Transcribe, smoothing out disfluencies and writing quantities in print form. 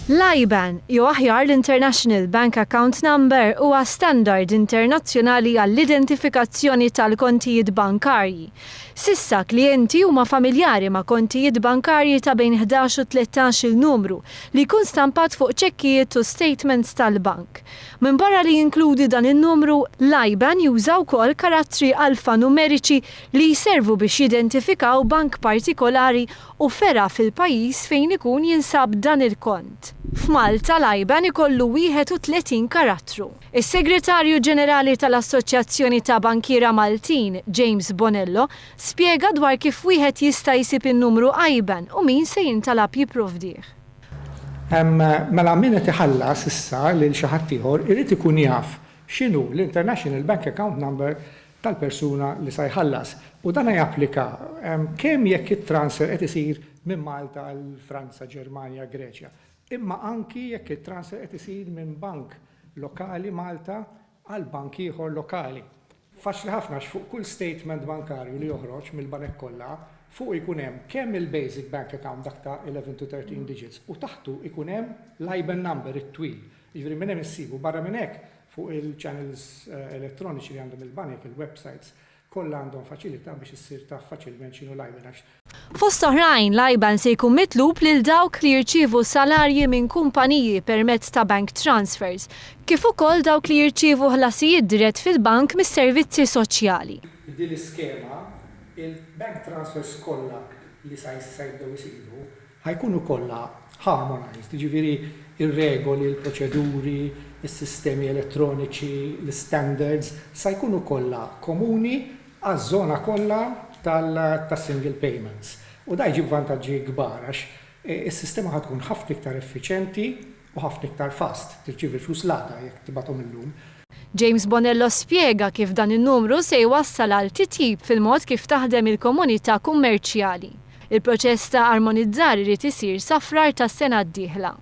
L-IBAN, jew aħjar l-International Bank Account Number, huwa standard internazzjonali għall-identifikazzjoni tal-kontijiet bankarji. Sissa klijenti huma familjari ma' kontijiet bankarji ta' bejn 11 u 13 il-numru li jkun stampat fuq ċekkijiet u statements tal-bank. Minn barra li jinkludi dan il-numru, l-IBAN juża wkoll karattri alfanumeriċi li jservu biex jidentifikaw bank partikolari u fera fil-pajjiż fejn ikun jinsab dan il-kont. F'Malta l-IBAN ikollu 31 karattru. Is-Segretarju Ġenerali tal-Assoċazzjoni ta' Bankiera Maltin, James Bonello, spjega dwar kif wieħed jista' jsib in-numru IBAN u min se jintalab jipprovdih. Mela min qed iħallas issa lil xi ħadd ieħor irid ikun jaf x'inhu l-International Bank Account Number tal-persuna li se jħallas. U dan japplika kemm jekk it-transfer qed isir minn Malta għal Franza, Ġermanja, Greċja, imma anki jekk it-transfer qed isir minn bank lokali Malta għal bank ieħor lokali. Faċli ħafna fuq kull statement bankarju li joħroġ mill-banek kollha fuq ikun hemm kemm il-basic bank account dak ta' 11 to 13 digits u taħtu ikun hemm l-IBAN number it-twil. Jiġri minn hemm issibu barra minn hekk fuq il-channels elettroniċi li għandhom il-banek, il-websites, kollha għandhom faċilità biex issir taf faċilment x'inhu l-IBAN. Fost oħrajn, l-IBAN se jkun mitlub lil dawk li jirċievu salarji minn kumpaniji permezz ta' bank transfers, kif ukoll dawk li jirċievu ħlasijiet dirett fil-bank mis-servizzi soċjali. Din l-iskema, il-bank transfers kollha li se jibdew isiru ħajkunu kollha harmonized, jiġifieri ir-regoli, il-proċeduri, is-sistemi elettroniċi, l-standards se jkunu kollha komuni għaż-żona kollha tas-single payments. U da jġib vantaġġi kbar għax is-sistema ħad tkun ħafna iktar effiċjenti u ħafna iktar fast, tirċievi flus l-għada jekk tibgħathom illum. James Bonello spjega kif dan in-numru se jwassal għal titjib fil-mod kif taħdem il-komunità kummerċjali. Il-proċess ta' armonizzar irid isir sa frar tas-sena d-dieħla.